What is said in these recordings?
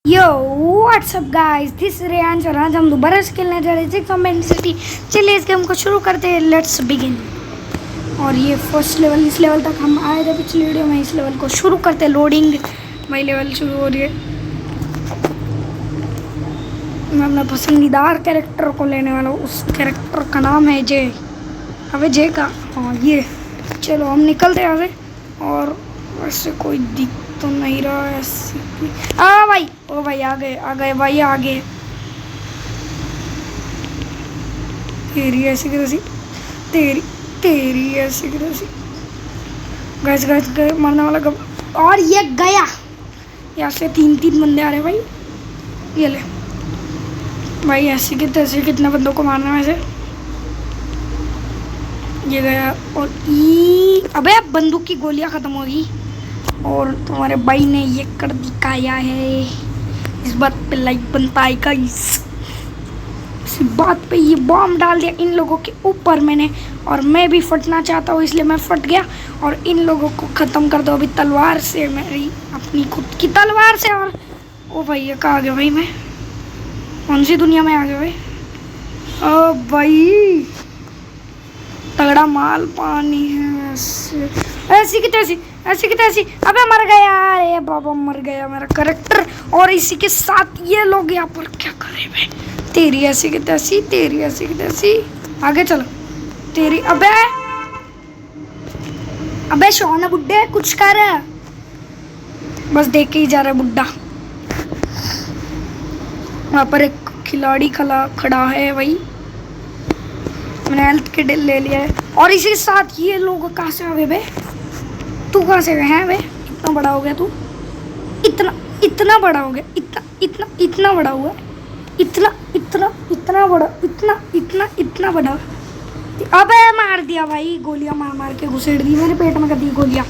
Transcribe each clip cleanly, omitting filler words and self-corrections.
Yo WhatsApp guys, this Reyansh और आज हम दोबारा से खेलने जा रहे हैं सिक्स सिटी। चलिए इस गेम को शुरू करते हैं, लेट्स बिगिन। और ये फर्स्ट लेवल, इस लेवल तक हम आए थे पिछली वीडियो में। इस लेवल को शुरू करते हैं, लोडिंग भाई लेवल शुरू हो रही है। मैं अपना पसंदीदार कैरेक्टर को लेने वाला हूँ, उस कैरेक्टर का नाम है जय। अबे जय का, हाँ ये। चलो हम निकलते हैं यहाँ से। और वैसे कोई दिख तो नहीं रहा है भाई। ओ भाई आ गए भाई, आ गए। तेरी ऐसी की तैसी, तेरी ऐसी की तैसी। गैस गए मरने वाला कब। और ये गया। यहाँ से तीन बंदे आ रहे भाई। ये ले भाई, ऐसी की तैसी कितने बंदों को मारना है वैसे। ये गया। और अबे अब बंदूक की गोलियां खत्म हो गई और तुम्हारे भाई ने ये कर दिखाया है। इस बात पे लाइक बनता है गाइस। इस बात पे ये बॉम्ब डाल दिया इन लोगों के ऊपर मैंने, और मैं भी फटना चाहता हूँ इसलिए मैं फट गया। और इन लोगों को ख़त्म कर दो अभी तलवार से, मेरी अपनी खुद की तलवार से। और ओ भाई ये कहाँ आ गया भाई, मैं कौन सी दुनिया में आ गया भाई। ओ भाई तगड़ा माल पानी है। ऐसी की तैसी। अबे मर गया, अरे बाबा मर गया मेरा कैरेक्टर। और इसी के साथ ये लोग यहाँ पर क्या कर रहे हैं। तेरी ऐसी की तैसी। आगे चलो तेरी। अबे शौना बुड्ढे कुछ कर रहा है, बस देख के ही जा रहा है बुड्ढा। वहाँ पर एक खिलाड़ी खड़ा है भाई। मैंने हेल्थ किट ले लिया है। और इसी के साथ ये लोग कहाँ से आ गए बे। तू कहाँ से गए हैं बे, इतना बड़ा हो गया तू। इतना बड़ा हो गया, इतना बड़ा हुआ। इतना बड़ा। अबे मार दिया भाई, गोलियां मार के घुसेड़ दी मेरे पेट में। कदी गोलियां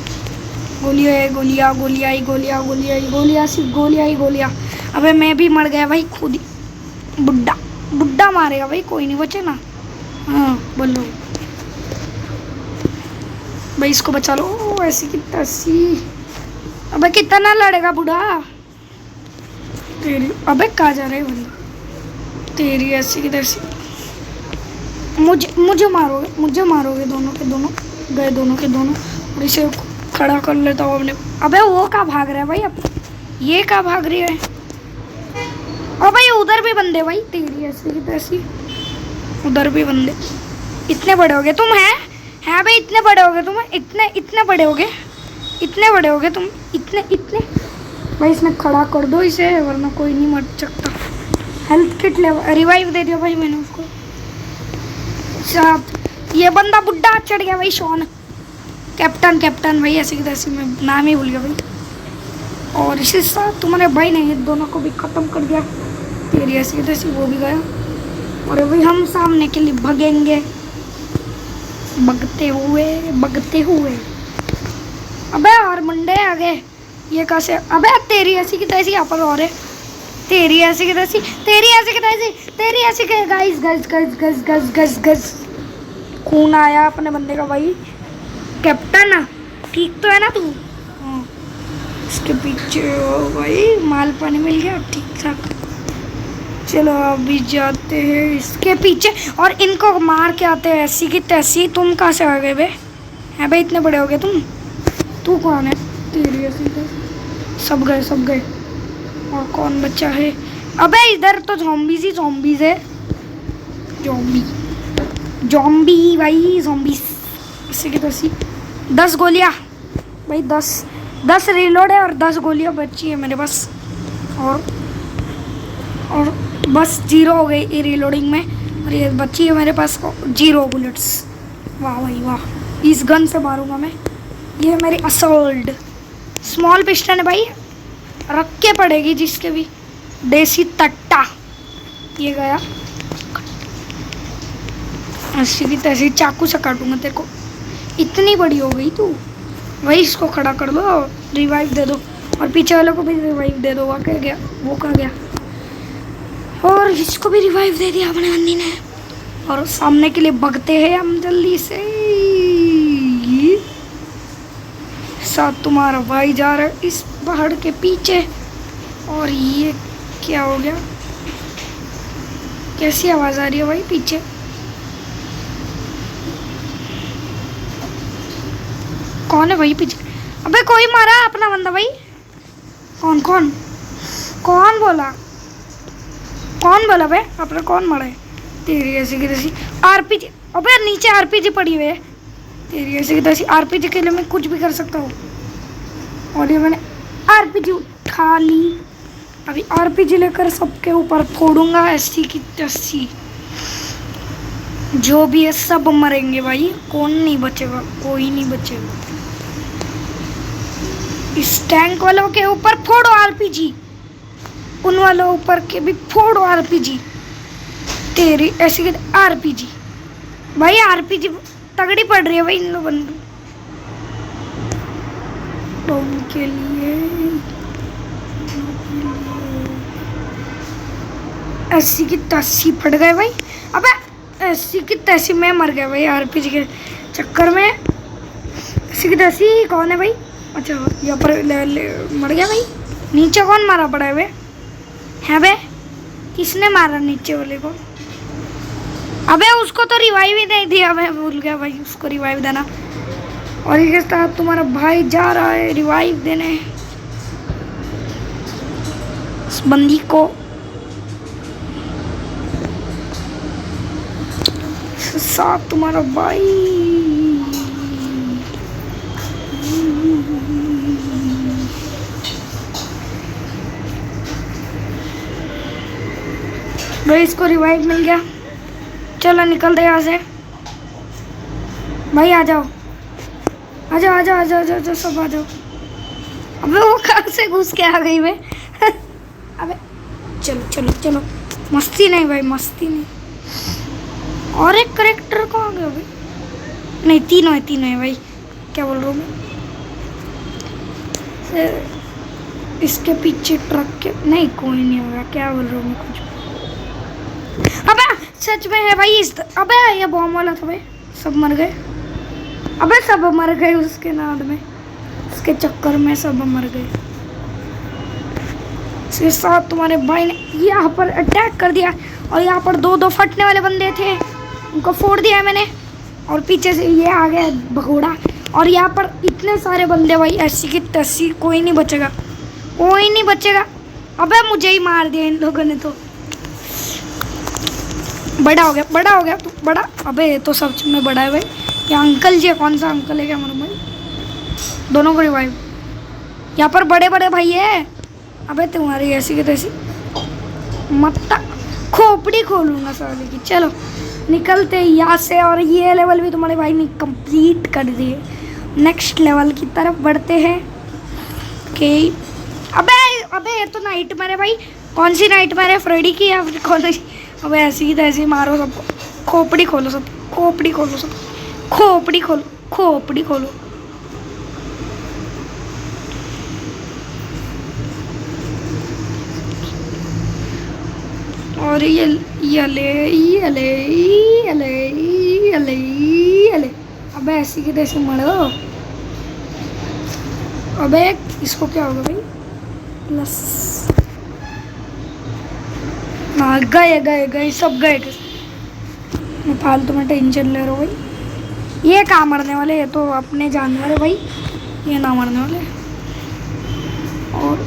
गोलियां। अबे मैं भी मर गया भाई खुद ही। बुड्ढा मारेगा भाई, कोई नहीं बचे ना। हाँ बोलो भाई, इसको बचा लो। ऐसी की तैसी। अबे कितना लड़ेगा बूढ़ा तेरी। अबे कहाँ जा रहे बंदा। तेरी ऐसी की तैसी। मुझे मारोगे दोनों के दोनों। और इसे खड़ा कर लेता हूँ अपने। अबे वो कहाँ भाग रहा है भाई, अब ये कहाँ भाग रही है। और भाई उधर भी बंदे भाई, तेरी ऐसी की तैसी। उधर भी बंदे। इतने बड़े हो गए तुम हैं भाई, इतने बड़े हो गए तुम। इतने बड़े हो गए तुम। इतने भाई, इसमें खड़ा कर दो इसे, वरना कोई नहीं मर सकता। हेल्थ किट ले, रिवाइव दे दिया भाई मैंने उसको। साहब ये बंदा बुड्ढा चढ़ गया भाई, शॉन कैप्टन भाई ऐसे की तैसे, मैं नाम ही भूल गया भाई। और इसी साथ तुम्हारे भाई ने ये दोनों को भी ख़त्म कर दिया। तेरी ऐसी की तैसी, वो भी गया। और भाई हम सामने के लिए भगेंगे, भगते हुए। अबे और मुंडे आ गए, ये कैसे। अबे तेरी ऐसी की तैसी यहाँ पर और है। तेरी ऐसी की तैसी। गाइस खून आया अपने बंदे का भाई। कैप्टन ठीक तो है ना तू। हाँ इसके पीछे भाई माल पानी मिल गया ठीक ठाक। चलो अभी जाते हैं इसके पीछे और इनको मार के आते हैं। ऐसी की तैसी। तुम कहाँ से आ गए बे, हैं भाई इतने बड़े हो गए तुम। तू कौन है। तेरी ऐसी तैसी। सब गए। और कौन बचा है। अबे इधर तो ज़ॉम्बीज़ है। ज़ॉम्बी भाई, ज़ॉम्बीज़। ऐसी की तैसी। 10 गोलियाँ भाई, 10 रिलोड है और 10 गोलियाँ बची है मेरे पास। और बस 0 हो गई ये रीलोडिंग में। और ये बची है मेरे पास 0 बुलेट्स। वाह भाई वाह, इस गन से मारूंगा मैं। ये है मेरी असोल्ड स्मॉल पिस्टन है भाई, रख के पड़ेगी जिसके भी। देसी तट्टा। ये गया। ऐसी की तैसी चाकू से काटूंगा तेरे को। इतनी बड़ी हो गई तू भाई, इसको खड़ा कर दो, रिवाइव दे दो। और पीछे वालों को भी रिवाइव दे दो। वो कहाँ गया। और इसको भी रिवाइव दे दिया अपने बंदी ने। और सामने के लिए भगते हैं हम जल्दी से। साथ तुम्हारा भाई जा रहा है इस पहाड़ के पीछे। और ये क्या हो गया? कैसी आवाज आ रही है भाई पीछे? कौन है भाई पीछे? अबे कोई मारा अपना बंदा भाई। कौन कौन कौन बोला? कौन बोला बे? अपना कौन मारा है? तेरी ऐसी की तैसी आरपीजी। अबे नीचे आरपीजी पड़ी हुई है। तेरी ऐसी की तैसी आरपीजी के लिए मैं कुछ भी कर सकता हूँ। और ये मैंने आरपीजी उठा ली। अभी आरपीजी लेकर सबके ऊपर फोड़ूंगा ऐसी की तैसी। जो भी है सब मरेंगे भाई, कौन नहीं बचेगा, कोई नहीं बचेगा। इस टैंक वालों के ऊपर फोड़ो आरपीजी, उन वालों ऊपर के भी फोड़ो आरपीजी। तेरी ऐसी के आरपीजी भाई, आरपीजी तगड़ी पड़ रही है भाई इन लोगों के लिए। ऐसी की तैसी पड़ गए भाई। अबे ऐसी की तैसी मैं मर गया भाई आरपीजी के चक्कर में। ऐसी की तैसी कौन है भाई? अच्छा यहाँ पर मर गया भाई। नीचे कौन मारा पड़ा है बे? है बे? किसने मारा नीचे वाले को? अबे उसको तो रिवाइव ही नहीं दिया, मैं भूल गया भाई उसको रिवाइव देना। और इसके साथ तुम्हारा भाई जा रहा है रिवाइव देने इस बंदी को। साथ तुम्हारा भाई। भाई इसको रिवाइव मिल गया। चलो निकलते यहाँ से भाई। आ जाओ आ जाओ आ जाओ आ जाओ आ जाओ सब आ जाओ। अबे वो कहाँ से घुस के आ गई मैं? अबे चलो चलो चलो, मस्ती नहीं भाई, मस्ती नहीं। और एक करेक्टर को आ गया भाई। नहीं तीनों है भाई, क्या बोल रहा हूँ मैं? इसके पीछे ट्रक के नहीं, कोई नहीं होगा, क्या बोल रहा हूँ मैं कुछ। अबे सच में है भाई अबे ये बॉम्ब वाला था भाई। सब मर गए। अबे सब मर गए उसके नाद में, उसके चक्कर में सब मर गए। इसके साथ तुम्हारे भाई ने यहाँ पर अटैक कर दिया। और यहाँ पर दो फटने वाले बंदे थे, उनको फोड़ दिया मैंने। और पीछे से ये आ गया भगोड़ा। और यहाँ पर इतने सारे बंदे भाई, ऐसी की तैसी, कोई नहीं बचेगा, कोई नहीं बचेगा। अबे मुझे ही मार दिया इन लोगों ने तो। बड़ा हो गया तू बड़ा। अबे ये तो सच में बड़ा है भाई। ये अंकल जी है, कौन सा अंकल है क्या मालूम भाई। दोनों को रिवाइव। यहाँ पर बड़े बड़े भाई है। अबे तुम्हारी ऐसी की तैसी मत्ता खोपड़ी खोलूंगा साले की। चलो निकलते यहाँ से। और ये लेवल भी तुम्हारे भाई ने कंप्लीट कर दिए। नेक्स्ट लेवल की तरफ बढ़ते हैं। ओके अबे ये तो नाइटमेयर है भाई। कौन सी नाइटमेयर है? फ्रेडी की या फिर कौन सी? अबे ऐसी तैसी मारो सबको। खोपड़ी खोलो सब, खोपड़ी खोलो सब, खोपड़ी खोलो, खोपड़ी खोलो। और ये अबे ऐसी की तैसी मारो। अबे इसको क्या होगा भाई? प्लस हाँ गए सब गए। मैं फालतू में टेंशन ले रहा हूँ भाई। ये कहाँ मरने वाले? ये तो अपने जानवर है भाई, ये ना मरने वाले। और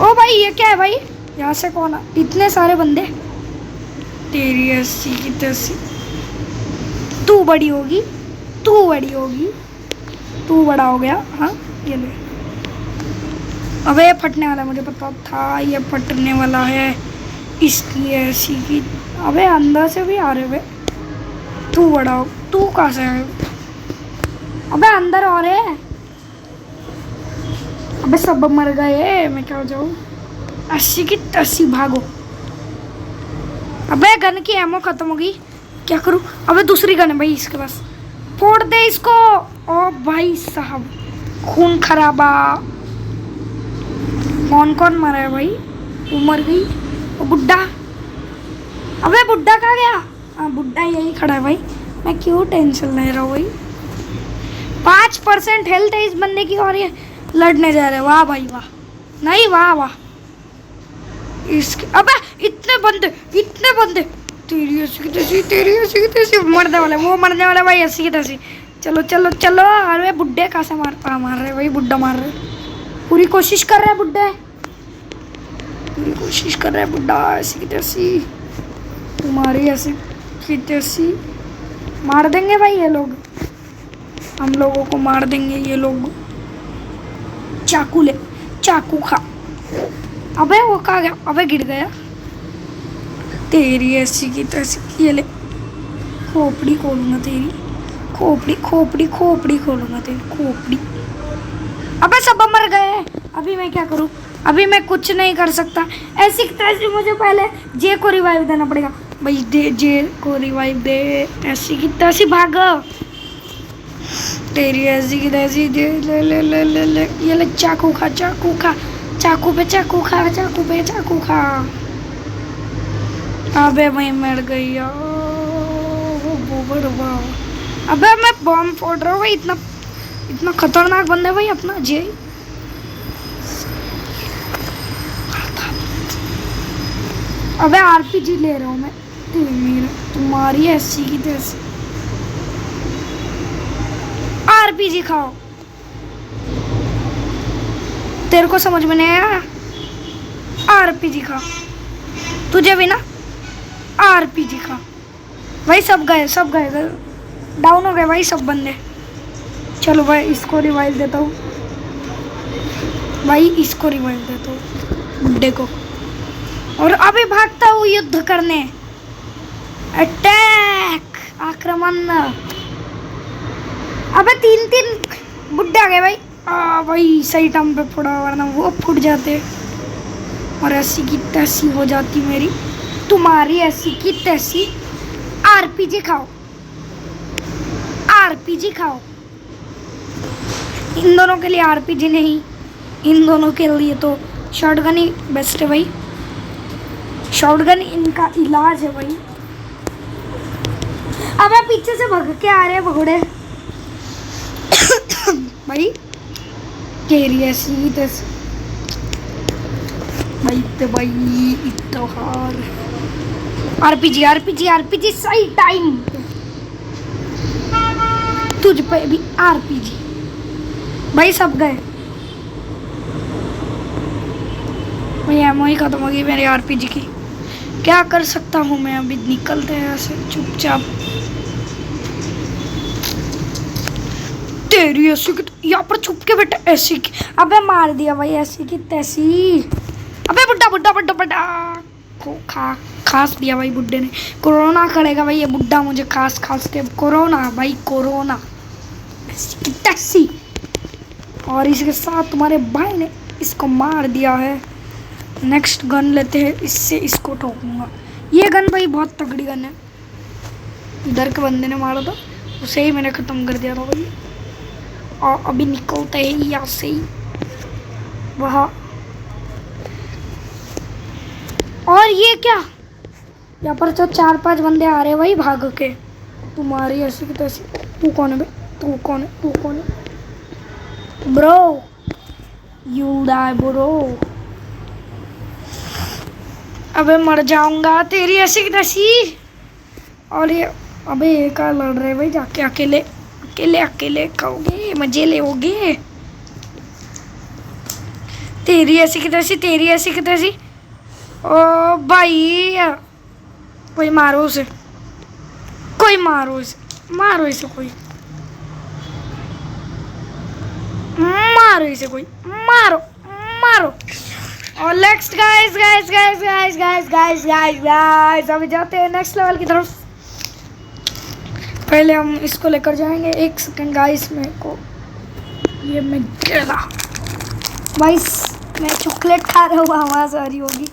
ओ भाई ये क्या है भाई? यहाँ से कौन आ? इतने सारे बंदे। तेरी ऐसी की तैसी। तू बड़ी होगी, तू बड़ी होगी, तू बड़ा हो गया। हाँ ये ले। अबे ये फटने वाला, मुझे पता था ये फटने वाला है। इसकी ऐसी की। अबे अंदर से भी आ रहे हुए। तू बड़ा हो, तू कहाँ से है? अबे अंदर आ रहे हैं। अबे सब मर गए, मैं क्या हो जाऊँ? अस्सी की तस्सी भागो। अबे गन की एमो खत्म हो गई, क्या करूँ? अबे दूसरी गन है भाई इसके पास, फोड़ दे इसको। ओ भाई साहब खून खराबा। कौन मरा है भाई? वो मर गई। वो बुड्ढा। अबे बुड्ढा कहाँ गया? हाँ बुड्ढा यही खड़ा है भाई। मैं क्यों टेंशन ले रहा हूँ भाई। 5% हेल्थ है इस बंदे की और ये लड़ने जा रहे। वाह भाई वाह। नहीं वाह वाह इसके अबे इतने बंदे तेरी ऐसी की तैसी मरने वाले वो मरने वाला भाई ऐसी की तैसी। चलो चलो चलो। अरे बुड्ढे कहाँ से मार रहे भाई, बुड्ढा मार रहे, पूरी कोशिश कर रहा है बुड्ढे, पूरी कोशिश कर रहा है बुड्ढा ऐसी की तैसी, तुम्हारी ऐसी की तैसी। मार देंगे भाई ये लोग, हम लोगों को मार देंगे ये लोग। चाकू ले, चाकू खा। अबे वो कहाँ गया, अबे गिर गया तेरी ऐसी की तैसी। ये ले, खोपड़ी खोलूंगा तेरी, खोपड़ी खोपड़ी खोपड़ी खोलूंगा तेरी खोपड़ी। अबे सब मर गए, अभी मैं क्या करूं, अभी मैं कुछ नहीं कर सकता। ऐसी की तैसी मुझे पहले जे को रिवाइव देना पड़ेगा भाई, दे जे को रिवाइव दे। ऐसी की तैसी भागो तेरी ऐसी की तैसी। ले ले ले ले ले ये ले, चाकू खा, चाकू खा, चाकू पे चाकू खा, चाकू पे चाकू खा। अबे मैं मर गई यार। अबे मैं बॉम्ब फोड़ रहा हूँ भाई, इतना खतरनाक बंदा है भाई अपना जे। अबे आरपीजी ले रहा हूँ मैं, तुम्हारी ऐसी की तैसी। आरपीजी खाओ, तेरे को समझ में नहीं आया, आरपीजी खा, तुझे भी ना आरपीजी खा। भाई सब गए डाउन हो गए भाई सब बंदे। चलो भाई इसको रिवाइव देता हूँ भाई, इसको रिवाइव देता हूँ बुड्ढे को, और अभी भागता हूँ युद्ध करने। अटैक, आक्रमण। अबे 3 बुड्ढे आ गए भाई। भाई सही टाइम पे फोड़ा, वरना वो फूट जाते और ऐसी की तैसी हो जाती मेरी, तुम्हारी ऐसी की तैसी। आरपीजी खाओ, आरपीजी खाओ। इन दोनों के लिए आरपीजी नहीं, इन दोनों के लिए तो शॉटगन ही बेस्ट है भाई, शॉटगन इनका इलाज है भाई। अब आप पीछे से भाग के आ रहे हैं भगोड़े भाई, केरी ऐसी तैसी भाई पे भाई इतना हार। आरपीजी आरपीजी आरपीजी सही टाइम पे, तुझ पे भी आरपीजी। भाई सब गए भाई, एमओ ही खत्म हो गई मेरी आरपीजी की। क्या कर सकता हूँ मैं, अभी निकलते हैं ऐसे चुपचाप। तेरी ऐसी की, यहाँ पर छुप के बेटा ऐसी की। अबे मार दिया भाई ऐसी की तैसी। अबे बुड्ढा बुड्ढा बुड्ढा बुड्ढा को खास दिया भाई बुड्ढे ने। कोरोना करेगा भाई ये बुड्ढा मुझे खास के, कोरोना भाई कोरोना ऐसी की तैसी। और इसके साथ तुम्हारे भाई ने इसको मार दिया है। नेक्स्ट गन लेते हैं, इससे इसको ठोकूंगा। ये गन भाई बहुत तगड़ी गन है, इधर के बंदे ने मारा था उसे ही मैंने ख़त्म कर दिया था भाई। और अभी निकलते हैं यहाँ से ही वहाँ। और ये क्या, यहाँ पर तो 4-5 बंदे आ रहे हैं भाई भाग के, तुम्हारी ऐसी की तैसी। तू कौन है बे, तू कौन है, तू कौन है ब्रो, यू डाई ब्रो। अबे मर जाऊंगा तेरी ऐसी की तैसी। और ये अबे ये क्या लड़ रहे भाई, जाके अकेले अकेले अकेले खाओगे, मजे लेोगे। तेरी ऐसी की तैसी, तेरी ऐसी की तैसी। ओ भाई कोई मारो उसे, कोई मारो इसे, मारो इसे कोई, मारो इसे कोई, मारो मारो। और next guys guys guys guys guys guys guys guys अभी जाते हैं नेक्स्ट लेवल की तरफ। पहले हम इसको लेकर जाएंगे। 1 सेकंड गाइस, मेरे को ये मैं गिरा गाइस, मैं चॉकलेट खा रहा हूँ, आवाज़ आ रही होगी।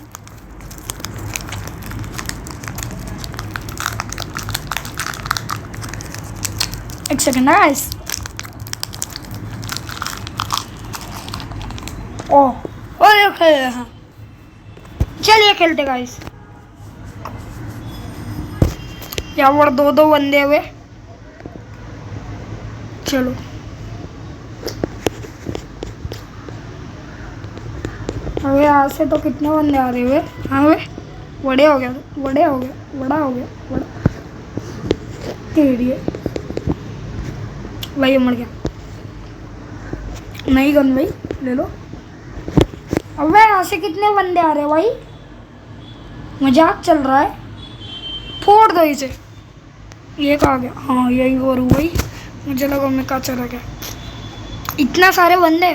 एक सेकंड गाइस। ओह खेल रहे हैं, चलिए खेलते गाइस। यहाँ पर 2-2 बंदे हुए, चलो अबे यहाँ से तो कितने बंदे आ रहे हुए। हाँ वे बड़े हो गया, बड़े हो गया, बड़ा हो गया, बड़ा तेरी भाई मर गया। नहीं गन भाई ले लो। अबे यहाँ से कितने बंदे आ रहे हैं भाई, मजाक चल रहा है। फोड़ दो इसे। ये कहाँ गया? हाँ यही और भाई, मुझे लगा मैं कहाँ चला गया। इतना सारे बंदे,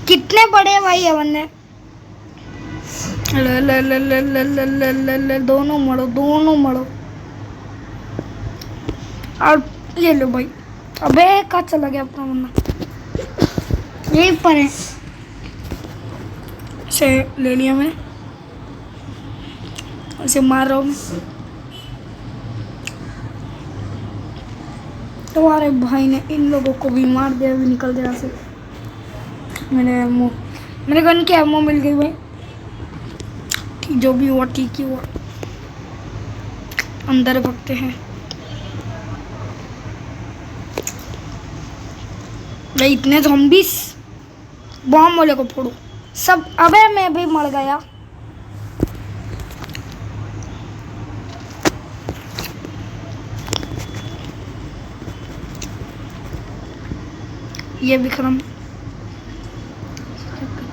कितने बड़े भाई है बंदे। ले ले ले ले ले ले ले ले ले दोनों मरो, दोनों मरो। और ये लो भाई। अबे कहाँ चला गया अपना बंदा? यही पर है। इसे ले लिया मैंने, इसे मार रहा हूँ मैं। तुम्हारे भाई ने इन लोगों को भी मार दिया। अभी निकल गया से। मेरे गन की एमो मिल गई भाई। जो भी हुआ ठीक ही हुआ। अंदर भगते हैं भाई। इतने ज़ॉम्बीज़, बॉम्ब वाले को फोड़ो सब। अबे मैं भी मर गया। ये भी खत्म।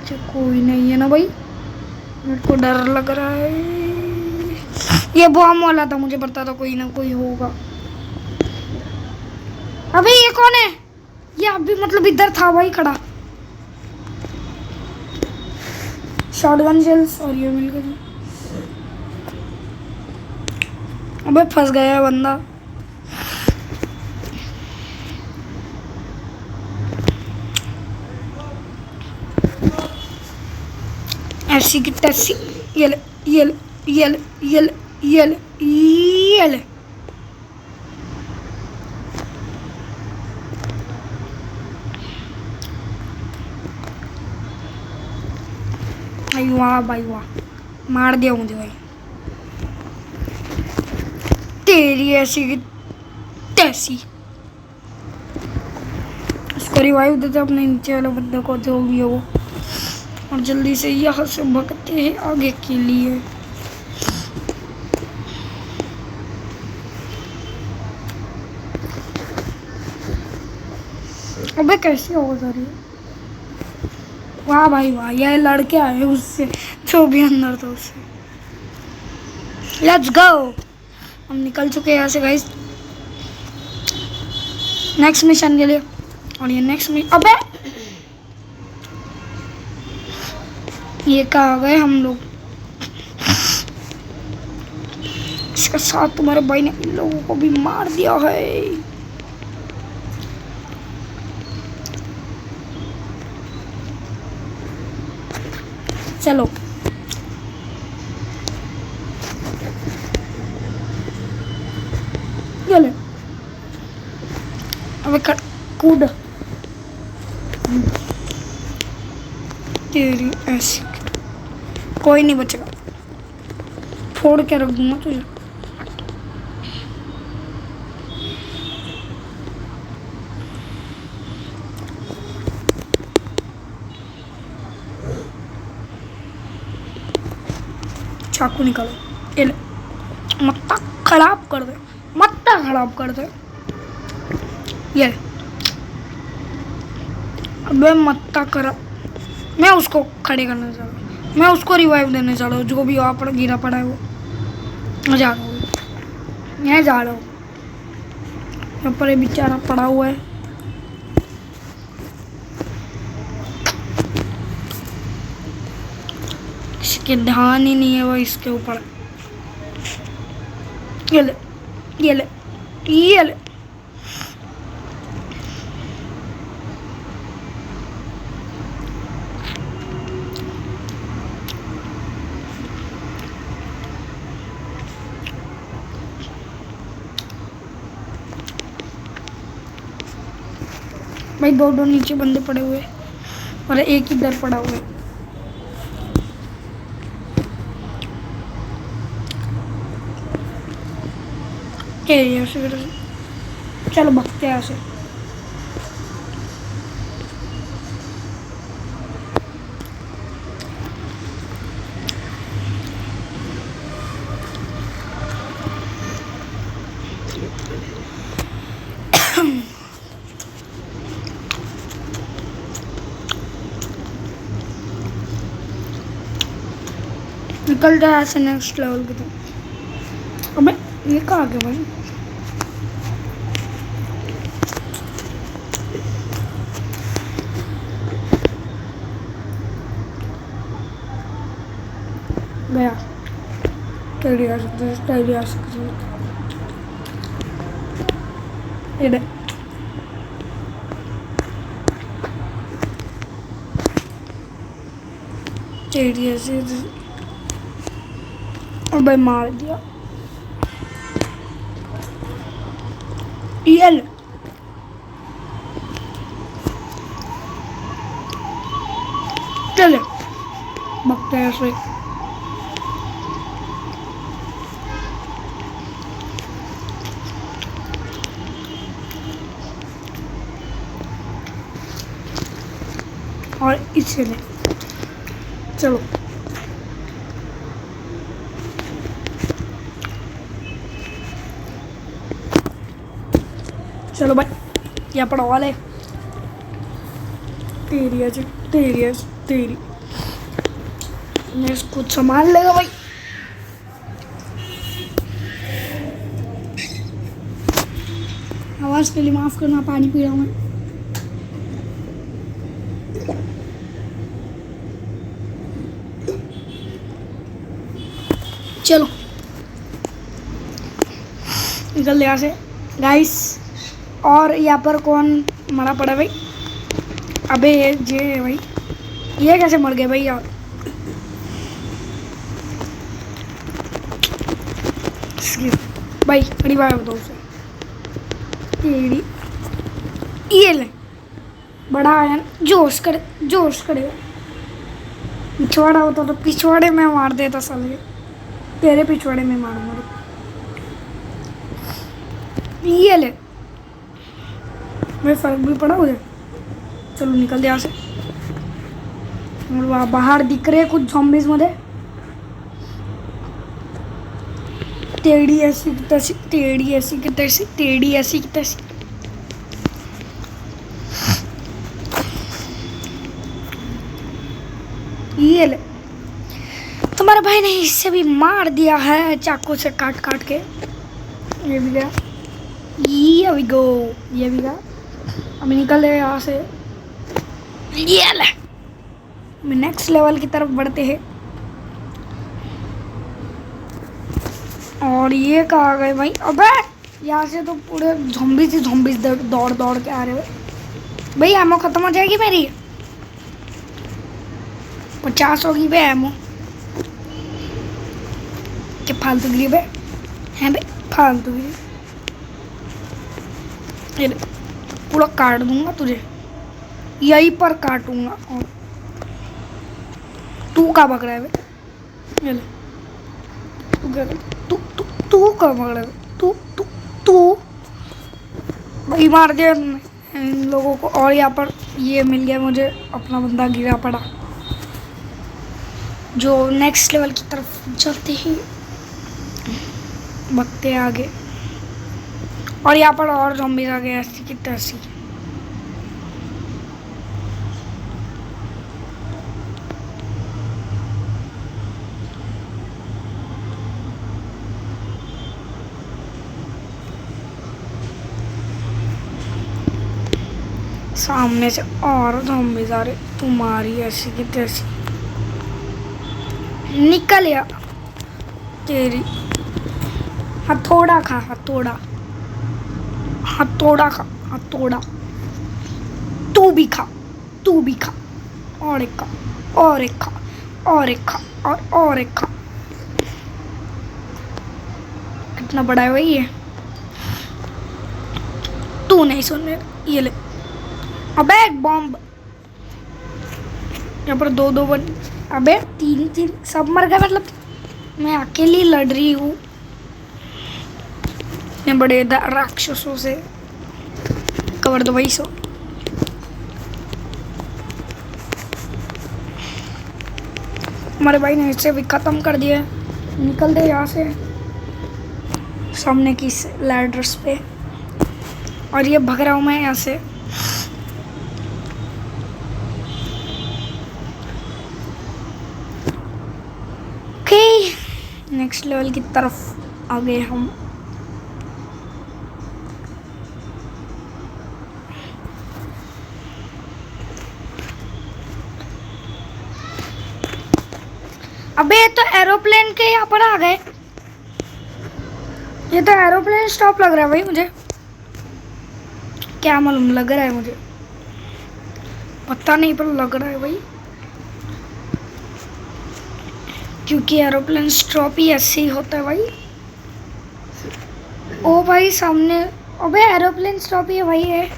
पीछे कोई नहीं है ना भाई, मेरे को डर लग रहा है। ये बॉम्ब वाला था, मुझे पता था कोई ना कोई होगा। अबे ये कौन है? ये अभी मतलब इधर था भाई खड़ा। शॉटगन शेल्स और ये मिल गई। अबे फंस गया बंदा। ऐसी की तैसी। ये ले, ये ले, ये ले, ये ले, ये ले, ये ले। भाई वाह भाई वाह, मार दिया मुझे भाई। तेरी ऐसी की तैसी। इसको रिवाइव देते अपने नीचे वाले बंदे को, जो भी हो, और जल्दी से यहाँ से भगते हैं आगे के लिए। अबे कैसे हो जा रही है? वाह भाई वाह, ये लड़के आए उससे, जो भी अंदर था उससे। Let's go. हम निकल चुके हैं यहाँ से गाइस, नेक्स्ट मिशन के लिए। और ये नेक्स्ट मिशन, अबे ये कहाँ गए हम लोग? इसके साथ तुम्हारे भाई ने इन लोगों को भी मार दिया है। चलो चलो, अबे कूद। तेरी ऐसी, कोई नहीं बचेगा। फोड़ के रख दूंगा तुझे। चाकू निकालो, ये ले। मत्ता खराब कर दे, मत्ता खराब कर दे। ये ले। अबे मत्ता खराब। मैं उसको खड़े करने जा रहा हूँ, मैं उसको रिवाइव देने जा रहा हूँ, जो भी वहाँ पर गिरा पड़ा है वो। मैं जा रहा हूँ, मैं जा रहा हूँ। यहाँ पर ये बेचारा पड़ा हुआ है। इसके ध्यान ही नहीं है वो इसके ऊपर। ये ले, ये ले, ये ले। भाई दो दो नीचे बंदे पड़े हुए और एक इधर पड़ा हुआ है। चलो भगते हैं ऐसे। निकल जाए ऐसे नेक्स्ट लेवल की तो। अबे ये कहाँ गया भाई? गया टेढ़ी आ सकते हैं, टेढ़ी आ सकते हैं। ये टेढ़ी ऐसे और भाई मार दिया। ये ले चले बकते हैं ऐसे। और इसे ले चलो चलो भाई यहाँ पर वाले तेरी है तेरी है तेरी कुछ संभाल लेगा भाई। आवाज के लिए माफ करना, पानी पी रहा हूँ मैं। चलो निकल यहाँ से गाइस। और यहाँ पर कौन मरा पड़ा भाई? अबे ये भाई ये कैसे मर गए भाई यार? भाई बड़ी बात बताओ उसे तेरी। ये ले बड़ा आया जोश करे। पिछवाड़ा होता तो पिछवाड़े में मार देता साले, तेरे पिछवाड़े में मारूंगा। ये ले मैं फर्क भी पड़ा मुझे। चलो निकल दे यहाँ से। और वहाँ बाहर दिख रहे कुछ ज़ॉम्बीज़ मुझे। टेढ़ी ऐसी की तैसी, टेढ़ी ऐसी की तैसी, टेढ़ी ऐसी की तैसी। ये ले तुम्हारे भाई ने इससे भी मार दिया है चाकू से काट काट के। ये भी गया, ये भी गो, ये भी गया। अभी निकल यहाँ से। ये ले नेक्स्ट लेवल की तरफ बढ़ते हैं। और ये कहाँ गए भाई? अबे यहाँ से तो पूरे ज़ॉम्बीज़ दौड़ दौड़ के आ रहे हैं भाई। एमो खत्म हो जाएगी मेरी, 50 होगी बे एमो। क्या फालतू गिरी बे हैं बे, फालतू गिरी। पूरा काट दूंगा तुझे, यहीं पर काटूंगा। और तू कहाँ भाग रहा है बे? ये ले तू क्या कर, तू कहाँ भाग रहा है? तू भाई मार दिया इन लोगों को। और यहाँ पर ये मिल गया मुझे, अपना बंदा गिरा पड़ा। जो नेक्स्ट लेवल की तरफ चलते ही भगते आगे। और यहाँ पर और ज़ॉम्बीज़ आ गए ऐसी की तैसी। सामने से और ज़ॉम्बीज़ आ रहे, तुम्हारी ऐसी की तैसी। निकल या तेरी। हथौड़ा खा, हथौड़ा हथौड़ा खा, हथौड़ा। तू भी खा, तू भी खा। और एक खा, और एक खा, और एक खा, और एक खा। कितना बड़ा है भाई ये? तू नहीं सुन रहा? ये ले। अबे एक बॉम्ब। यहाँ पर दो बन, अबे तीन सब मर गए। मतलब मैं अकेली लड़ रही हूँ इतने बड़े राक्षसों से। कवर दो भाई। सो हमारे भाई ने इसे भी खत्म कर दिया। निकल दे यहाँ से सामने की लैडर्स पे। और ये भग रहा हूँ मैं यहाँ से। नेक्स्ट लेवल की तरफ आ गए हम। अबे ये तो एरोप्लेन के यहाँ पर आ गए। ये तो एरोप्लेन स्टॉप लग रहा है भाई मुझे, क्या मालूम, लग रहा है मुझे, पता नहीं पर लग रहा है भाई, क्योंकि एरोप्लेन स्टॉप ही ऐसे ही होता है भाई। ओ भाई सामने, अबे एरोप्लेन स्टॉप ही है भाई है।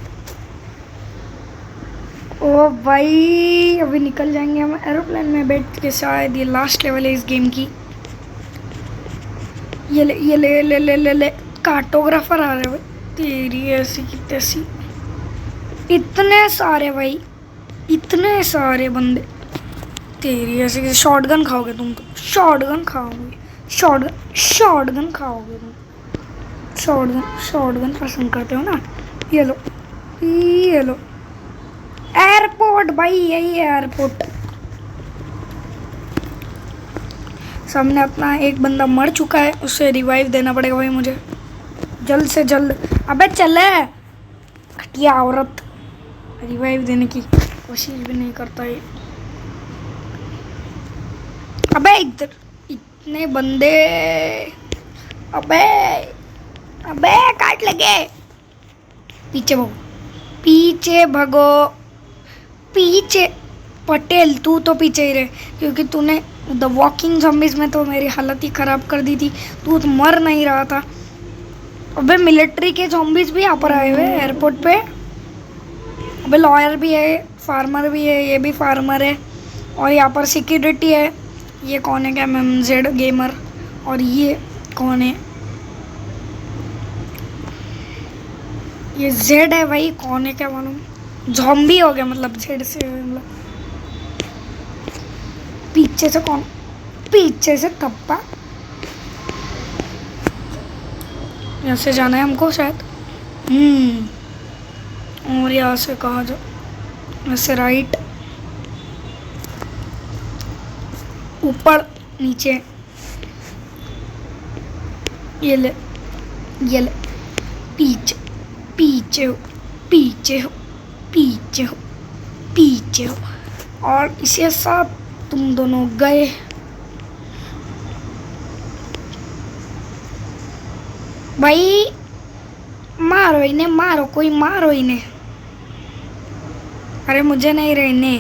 ओ भाई अभी निकल जाएंगे हम एरोप्लेन में बैठ के। शायद ये लास्ट लेवल है इस गेम की। ये ले ये ले ले ले ले, ले। कार्टोग्राफर आ रहे भाई, तेरी ऐसी की तैसी। इतने सारे भाई, इतने सारे बंदे, तेरी ऐसी की। शॉटगन खाओगे तुम तो, शॉटगन खाओगे, शॉटगन खाओगे तुम। शॉटगन पसंद करते हो ना। ये लो ये लो। एयरपोर्ट भाई, यही है एयरपोर्ट। सामने अपना एक बंदा मर चुका है, उसे रिवाइव देना पड़ेगा भाई मुझे जल्द से जल्द। अबे चले, घटिया औरत, रिवाइव देने की कोशिश भी नहीं करता है। अबे इधर इतने बंदे, अबे अबे काट लगे। पीछे भगो, पीछे भगो, पीछे। पटेल तू तो पीछे ही रहे, क्योंकि तूने द वॉकिंग ज़ॉम्बीज में तो मेरी हालत ही ख़राब कर दी थी। तू तो मर नहीं रहा था। अबे मिलिट्री के ज़ॉम्बीज भी यहाँ पर आए हुए एयरपोर्ट पे। अबे लॉयर भी है, फार्मर भी है, ये भी फार्मर है, और यहाँ पर सिक्योरिटी है। ये कौन है, क्या MMZ गेमर, और ये कौन है, ये जेड है भाई, कौन है क्या मालूम। ज़ॉम्बी हो गया मतलब, जेड से मतलब। पीछे से कौन, पीछे से थप्पा। यहाँ से जाना है हमको शायद। और यहाँ से कहाँ जाओ, ऐसे राइट, ऊपर नीचे। ये ले ये ले। पीछे पीछे हो, पीछे हो, पीछे हो, पीछे हो। और इसी साथ तुम दोनों गए। भाई मारो इन्हें, मारो, कोई मारो इन्हें। अरे मुझे नहीं रहने।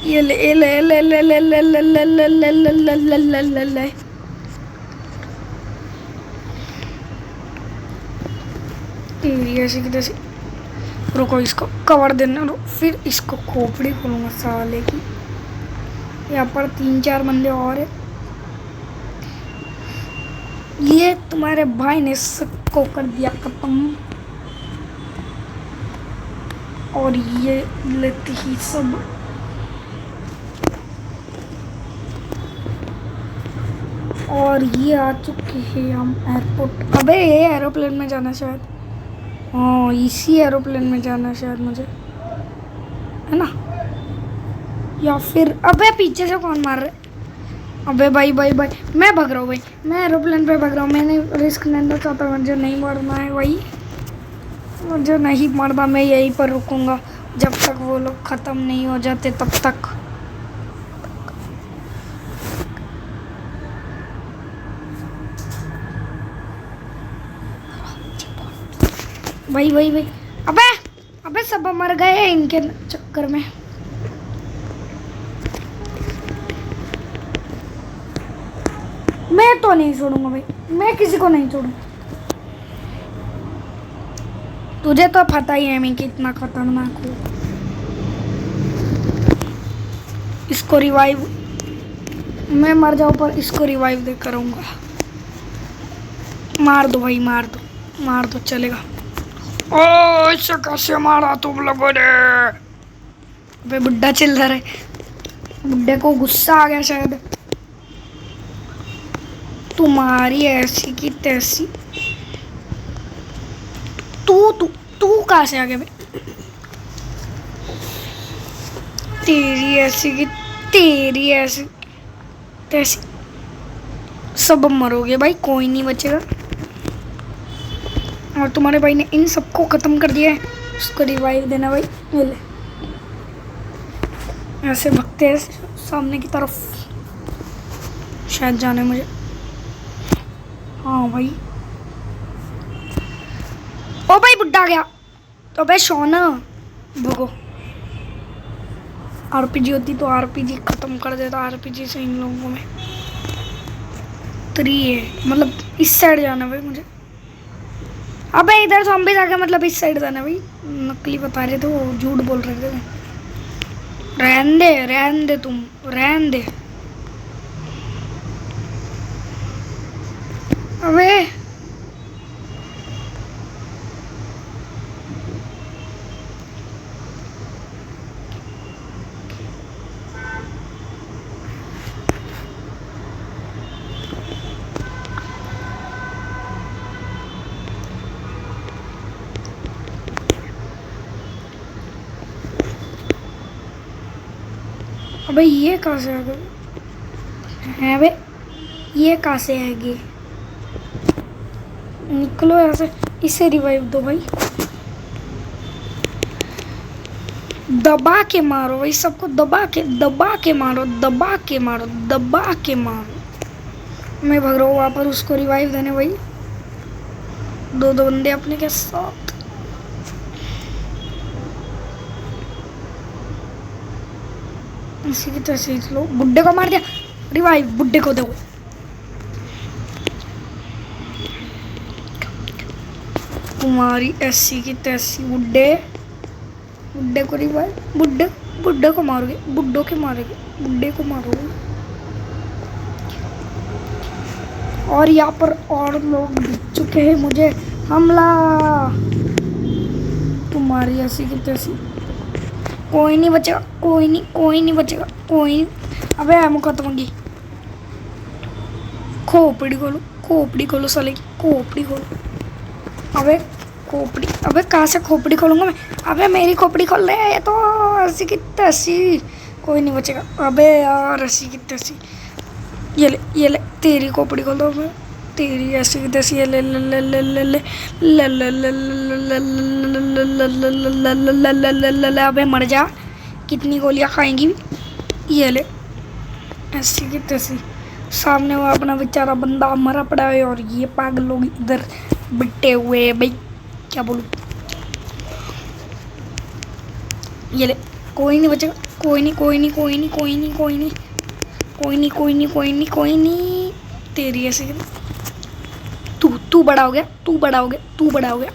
ये ले ले ले ले ले ले ले ले ले ले ले ले ले ले ले ले। तेरी ऐसी की तैसी। रुको, इसको कवर देना, फिर इसको खोपड़ी खोलूंगा साले की। यहाँ पर 3-4 बंदे और है। ये तुम्हारे भाई ने सबको कर दिया खत्म, और ये लेते ही सब। और ये आ चुके हैं हम एयरपोर्ट। अबे ये एरोप्लेन में जाना शायद, हाँ इसी एरोप्लेन में जाना शायद मुझे, है ना। या फिर अबे पीछे से कौन मार रहा है। अबे भाई भाई भाई, मैं भाग रहा हूँ भाई, मैं एरोप्लेन पे भाग रहा हूँ। मैंने रिस्क नहीं चाहता, मुझे नहीं मरना है भाई, मुझे नहीं मरना। मैं यहीं पर रुकूंगा जब तक वो लोग ख़त्म नहीं हो जाते, तब तक। भाई भाई भाई, अबे अबे सब मर गए इनके चक्कर में। मैं तो नहीं छोड़ूंगा भाई, मैं किसी को नहीं छोड़ूंगा। तुझे तो पता ही है मैं कितना खतरनाक हूँ। इसको रिवाइव, मैं मर जाऊँ पर इसको रिवाइव दे करूँगा। मार दो भाई, मार दो, मार दो, चलेगा। ओ इसे कैसे मारा तुम लोगों ने। अबे बुड्ढा चिल्ला रहा है, बुड्ढे को गुस्सा आ गया शायद। तुम्हारी ऐसी की तैसी। तू तू तू कहाँ से आ गया भाई, तेरी ऐसी की तेरी ऐसी तैसी सब मरोगे भाई, कोई नहीं बचेगा। और तुम्हारे भाई ने इन सबको खत्म कर दिया है, उसको रिवाइव देना भाई। ये ले, ऐसे भगते हैं सामने की तरफ, शायद जाने मुझे। हाँ भाई, ओ भाई बुड्ढा आ गया। तो भाई सोना भगो, आरपीजी होती तो आरपीजी खत्म कर देता, आरपीजी से इन लोगों में। 3 है, मतलब इस साइड जाना भाई मुझे। अबे इधर ज़ॉम्बी आ गया, मतलब इस साइड जाना भाई। नकली बता रहे थे वो, झूठ बोल रहे थे। रहन दे तुम, रहन दे। अबे अबे ये कहाँ से आ गए हैं? अबे ये कहाँ से आएगी? निकलो ऐसे, इसे रिवाइव दो भाई। दबा के मारो भाई सबको, दबा के मारो, दबा के मारो, दबा के मारो। मैं भाग रहा हूँ वहाँ पर उसको रिवाइव देने भाई। 2 बंदे अपने के साथ। इसी की तरह से लो, बुड्ढे को मार दिया, रिवाइव बुड्ढे को दो। तुम्हारी ऐसी की तैसी बुड्ढे को रिवाइव, बुड्ढे को मारोगे, बुड्ढों के मारोगे, बुड्ढे को मारोगे। और यहाँ पर और लोग दिख चुके हैं मुझे। हमला, तुम्हारी ऐसी की तैसी। कोई नहीं बचेगा, कोई नहीं बचेगा, कोई नहीं। अबे एमो खत्म होगी। खोपड़ी खोलो साले की, खोपड़ी खोलो। अबे खोपड़ी, अबे कहाँ से खोपड़ी खोलूंगा मैं? अबे मेरी खोपड़ी खोल रहे हैं तो ऐसी की तैसी। कोई नहीं बचेगा। अबे यार ऐसी की तैसी। ये ले तेरी खोपड़ी खोल दो मैं, तेरी ऐसी की तैसी। ये ले ले ले ले ले ले ले ले ले ले ले। अबे मर जा, कितनी गोलियां खाएंगी? ये ले ऐसी की तैसी। सामने वो अपना बेचारा बंदा मरा पड़ा है और ये पागल लोग इधर बिटे हुए भाई, क्या बोलूं। ये ले, कोई नहीं बचेगा, कोई नहीं। तेरी ऐसे तू बड़ा हो गया।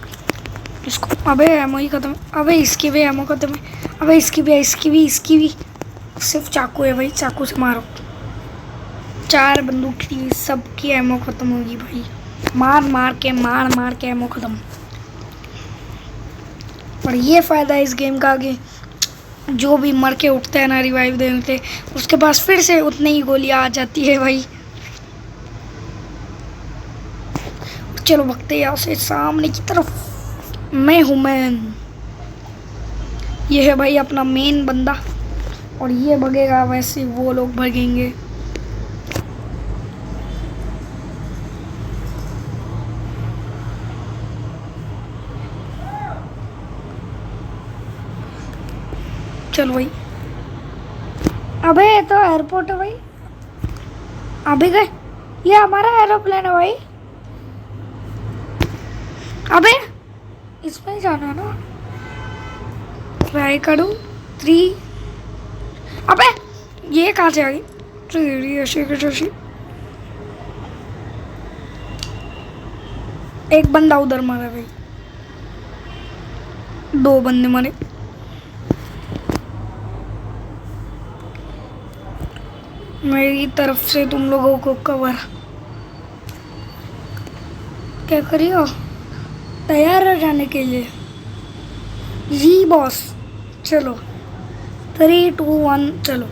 इसको, अबे एमो ही खत्म है। अबे इसकी भी एमो खत्म है। अबे इसकी भी सिर्फ चाकू है भाई, चाकू से मारो। 4 बंदूक थी, सबकी एमो खत्म होगी भाई। मार के एमो खत्म। और ये फायदा है इस गेम का कि जो भी मर के उठता है ना रिवाइव देने से, उसके पास फिर से उतनी ही गोलियां आ जाती है भाई। चलो भगते यहाँ से सामने की तरफ। मैं हूँ मैन। ये है भाई अपना मेन बंदा, और ये भगेगा वैसे वो लोग भगेंगे। चलो भाई। अबे ये तो एयरपोर्ट है भाई। अभी गए, ये हमारा एरोप्लेन है भाई। अबे इसमें ही जाना है ना। ट्राई करूँ 3। अबे ये कहाँ से आ गई? 3 एक बंदा उधर मारा भाई, 2 बंदे मारे। मेरी तरफ से तुम लोगों को कवर। क्या करियो? तैयार हो जाने के लिए? जी बॉस। चलो 3 2 1 चलो।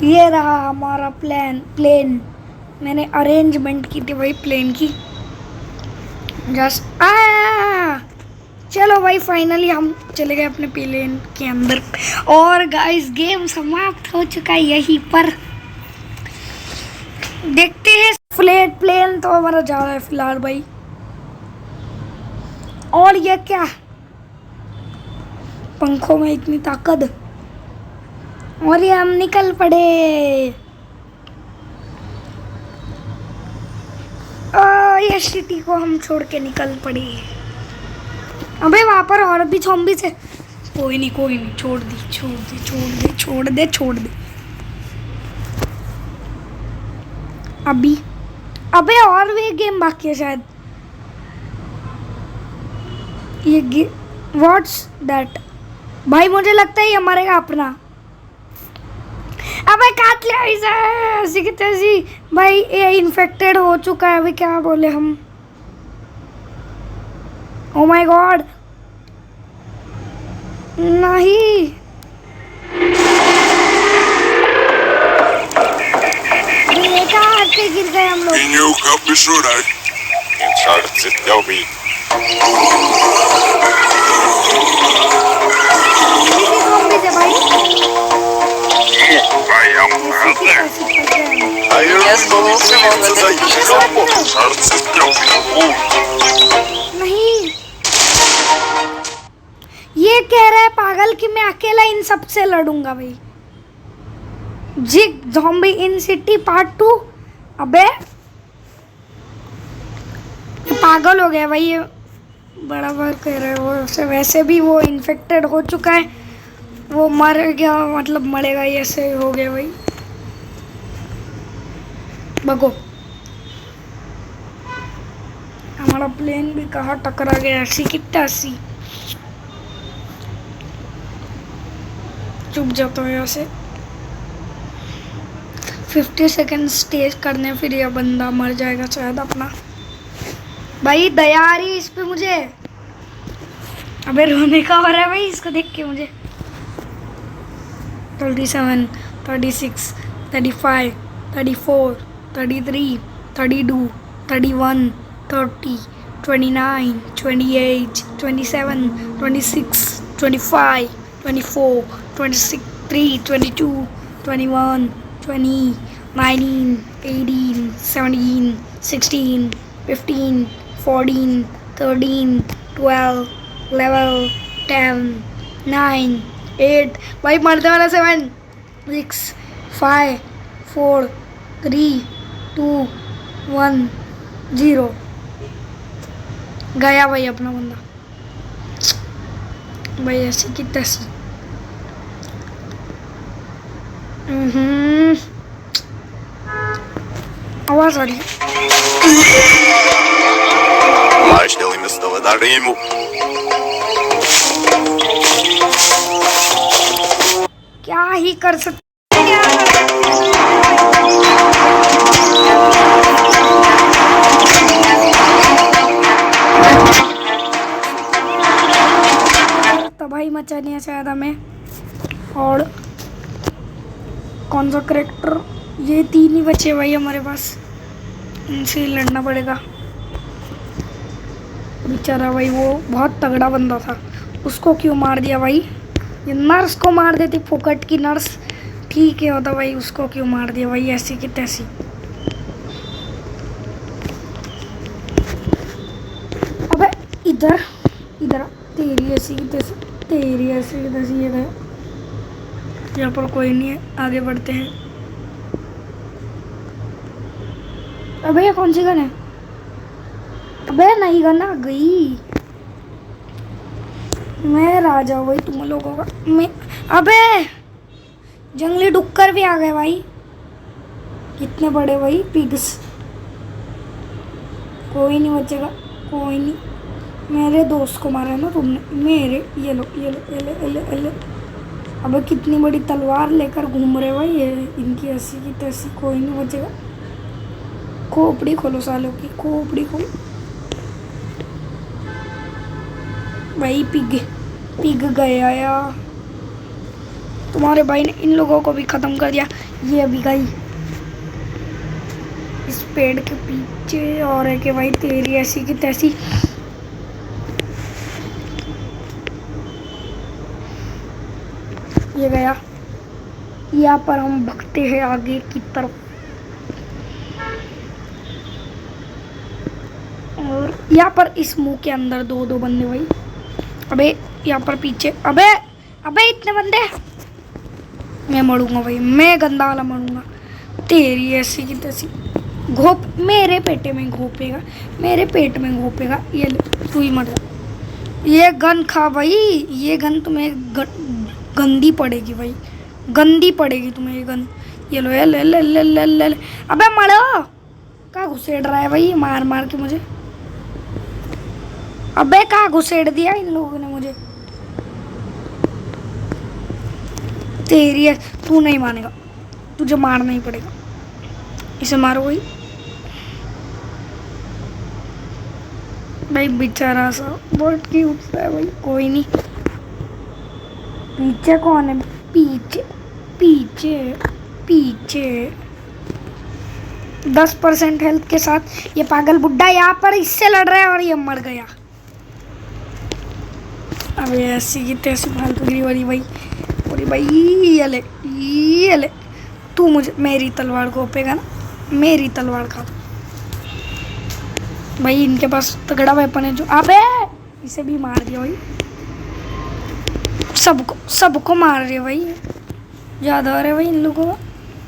ये रहा हमारा प्लेन। मैंने अरेंजमेंट की थी भाई प्लेन की। जस्ट चलो भाई फाइनली हम चले गए अपने प्लेन के अंदर और गाइस गेम समाप्त हो चुका है यहीं पर। देखते हैं फ्लैट प्लेन तो हमारा जा रहा है फिलहाल भाई। और ये क्या पंखों में इतनी ताकत और ये हम निकल पड़े। ये सिटी को हम छोड़ के निकल पड़े। अबे वहां पर और भी ज़ॉम्बीज़ है। कोई नहीं छोड़ दे। अभी अबे और भी गेम बाकी है शायद। ये व्हाट्स दैट भाई मुझे लगता है ये मरेगा अपना। अबे काट लिया ऐसे की तैसी भाई ये इन्फेक्टेड हो चुका है। अभी क्या बोले हम। ओ माय गॉड नहीं ये कहाँ से गिर गए हम लोग। नहीं ये कह रहा है पागल कि मैं अकेला इन सब से लड़ूंगा भाई। Zig zombie in city part 2। अबे पागल हो गया भाई ये बड़ा बार कह रहा है। वो वैसे भी वो इन्फेक्टेड हो चुका है। वो मर गया मतलब मरेगा ऐसे हो गया भाई। भगो हमारा प्लेन भी कहाँ टकरा गया। ऐसी कितना सी चुप जाता है यहाँ से। 50 सेकेंड स्टेज करने फिर यह बंदा मर जाएगा शायद अपना। भाई दया आ रही है इस पे मुझे। अबे रोने का हो रहा है भाई इसको देख के मुझे। 37 36 35 34 33 32 31 30 29 28 27 26 25 24 23 22 21 20 19 18 17 16 15 14 13 12 11 10 9 8 भाई मरने वाला 7 6 5 4 3 2 1 0 गया भाई अपना बंदा। भाई ऐसी की तैसी। आवाज आ रही है। क्या ही कर सकते तबाही मचानी है शायद हमें। और कौन सा करेक्टर ये 3 ही बचे भाई हमारे पास। इनसे ही लड़ना पड़ेगा। बेचारा भाई वो बहुत तगड़ा बंदा था उसको क्यों मार दिया भाई। ये नर्स को मार देती फुकट की नर्स ठीक है होता भाई। उसको क्यों मार दिया भाई ऐसी की तैसी। अबे इधर तेरी ऐसी की तैसी ये गया। यहाँ पर कोई नहीं है आगे बढ़ते हैं। अबे ये कौन सी गन है। अबे नहीं गन आ गई। मैं राजा भाई तुम लोगों का। मैं अबे जंगली डुक्कर भी आ गए भाई। कितने बड़े भाई पिग्स। कोई नहीं बचेगा कोई नहीं। मेरे दोस्त को मारा ना तुमने। मेरे ये लो। अबे कितनी बड़ी तलवार लेकर घूम रहे भाई ये इनकी ऐसी की तैसी। कोई नहीं बचेगा। खोपड़ी खोलो सालों की खोपड़ी खोलो भाई। पिग गया यार। तुम्हारे भाई ने इन लोगों को भी खत्म कर दिया। ये अभी गई इस पेड़ के पीछे और है कि भाई तेरी ऐसी की तैसी। ये गया। यहाँ पर हम भागते हैं आगे की तरफ और यहाँ पर इस मुंह के अंदर दो दो बंदे भाई। अबे यहाँ पर पीछे, अबे अबे इतने बंदे। मैं मरूंगा भाई, मैं गंदा वाला मरूंगा। तेरी ऐसी की तैसी घोप मेरे पेटे में घोपेगा, मेरे पेट में घोपेगा। ये ले तू ही मर जा। ये गन खा भाई, ये गन तुम्हें गंदी पड़ेगी भाई, गंदी पड़ेगी तुम्हें ये गन। ये लो, ले ले ले ले ले ले। अबे मरो, कहाँ घुसेड़ रहा है भाई मार मार के मुझे। अबे कहाँ घुसेड़ दिया इन लोगों ने मुझे। तेरी है, तू नहीं मानेगा, तुझे मारना ही पड़ेगा। इसे मारो भाई। भाई बेचारा सा बहुत क्यूट सा है भाई। कोई नहीं, पीछे कौन है? पीछे पीछे पीछे 10% हेल्थ के साथ ये पागल बुड्ढा यहाँ पर इससे लड़ रहा है और ये मर गया। अबे ऐसी की तैसी फालतूगिरी वाली भाई। अरे भाई ये ले तू मुझे मेरी तलवार घोपेगा ना, मेरी तलवार खा। भाई इनके पास तगड़ा वेपन है जो। अबे इसे भी मार दिया भाई, सबको मार रहे भाई। ज्यादा हो रहे भाई इन लोगों को।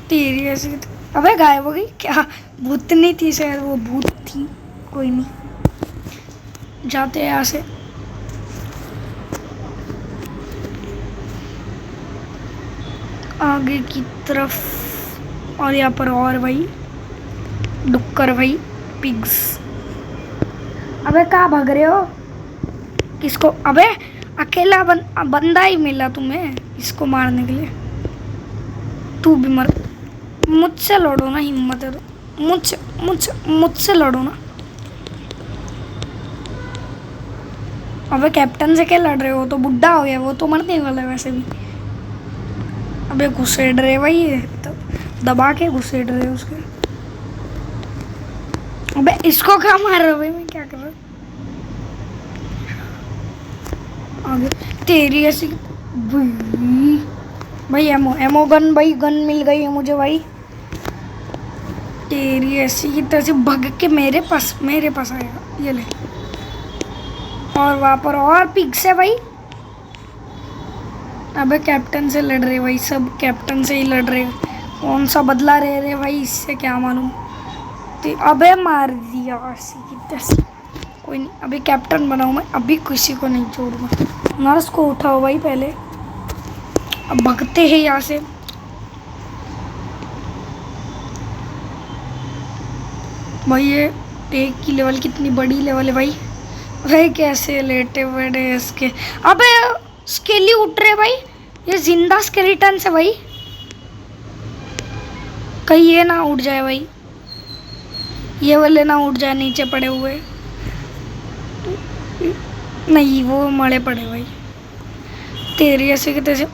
तेरी ऐसी। अबे गायब हो गई क्या? भूत नहीं थी शायद, वो भूत थी। कोई नहीं, जाते हैं यहाँ से। आगे की तरफ और यहाँ पर और भाई डुक्कर भाई, पिग्स। अबे कहाँ भाग रहे हो? किसको? अबे अकेला बंदा ही मिला तुम्हें इसको मारने के लिए। तू भी मर। मुझसे लड़ो ना, हिम्मत है तो मुझसे लड़ो ना। अबे कैप्टन से क्या लड़ रहे हो? तो बुढ़ा हो गया, वो तो मरने वाला है वैसे भी। अबे घुसेड़ रहे भाई, ये तो दबा के घुसेड़ रहे उसके। अबे इसको क्या मार रहे हो भाई? मैं क्या कर रहा हूँ आगे? तेरी ऐसी भाई एमो गन भाई, गन मिल गई है मुझे भाई। तेरी ऐसी की तरह से भग के मेरे पास आएगा। ये ले। और वहाँ पर और पिग्स है भाई। अबे कैप्टन से लड़ रहे भाई, सब कैप्टन से ही लड़ रहे। कौन सा बदला ले रहे भाई, इससे क्या मालूम। अबे मार दिया ऐसी की तरह। कोई नहीं, अभी कैप्टन बनाऊँ मैं, अभी किसी को नहीं छोड़ूंगा। नर्स को उठाओ भाई पहले। अब भगते हैं यहाँ से। भाई ये एक की लेवल कितनी बड़ी लेवल है भाई। भाई कैसे लेटे बड़े इसके। अबे स्केली उठ रहे भाई, ये जिंदा स्केलेटन से भाई। कहीं ये ना उठ जाए भाई, ये वाले ना उठ जाए नीचे पड़े हुए। नहीं वो मरे पड़े भाई। तेरी ऐसे कि तैसे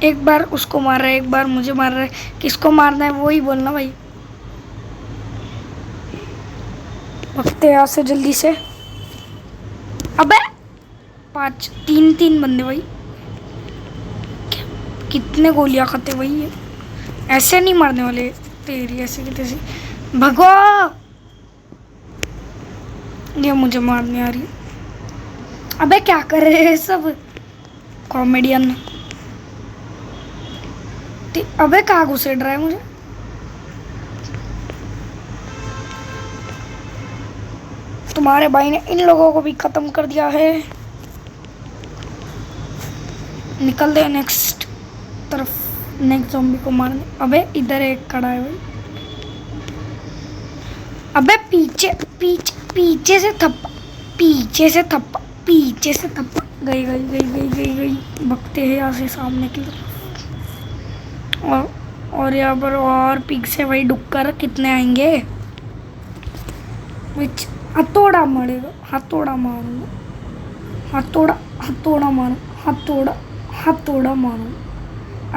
एक बार उसको मार रहा है, एक बार मुझे मार रहा है। किसको मारना है वो ही बोलना भाई। भगते यहाँ से जल्दी से। अबे 3 बंदे भाई। कितने गोलियां खाते भाई ये, ऐसे नहीं मारने वाले। तेरी ऐसे की तैसे भगो। ये मुझे मारने आ रही है। अबे क्या कर रहे हैं सब कॉमेडियन। अबे कहाँ घुसेड़ रहा है मुझे। तुम्हारे भाई ने इन लोगों को भी खत्म कर दिया है। निकल दे नेक्स्ट तरफ, नेक्स्ट ज़ॉम्बी को मारने। अबे इधर एक खड़ा है भाई। अबे पीछे से थप्पा, पीछे से थप्पा। गई। भगते हैं यहाँ से सामने की तरफ। और यहाँ पर और पिग से भाई डुक्कर कितने आएंगे। हथौड़ा मरेगा, हथौड़ा मारूंगा, हथौड़ा मारूंगा।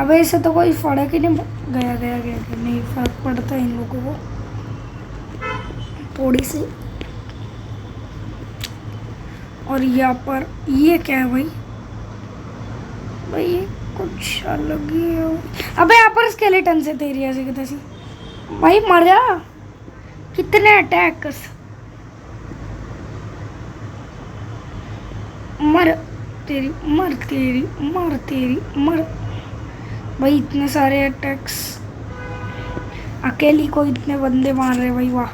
अब ऐसे तो कोई फर्क ही नहीं। गया नहीं फर्क पड़ता इन लोगों को थोड़ी सी। और यहाँ पर ये क्या है भाई? कुछ अलग ही है। अबे यहाँ पर स्केलेटन से तेरी ऐसे कितने सी भाई मर जा। कितने अटैक्स, मर तेरी मर तेरी मर तेरी मर। भाई इतने सारे अटैक्स, अकेली को इतने बंदे मार रहे भाई। वाह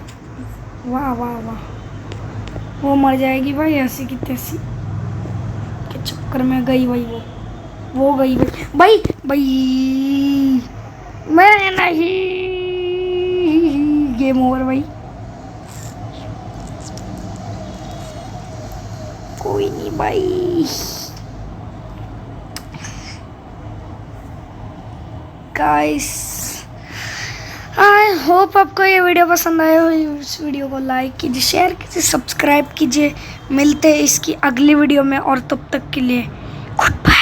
वाह वाह वाह। वो मर जाएगी भाई ऐसी की तैसी के चक्कर में गई भाई। वो गई भाई भाई भाई। मैं नहीं, गेम ओवर भाई। कोई नहीं भाई। गाइस आई होप आपको ये वीडियो पसंद आया हो। इस वीडियो को लाइक कीजिए, शेयर कीजिए, सब्सक्राइब कीजिए। मिलते हैं इसकी अगली वीडियो में और तब तक के लिए गुड बाय।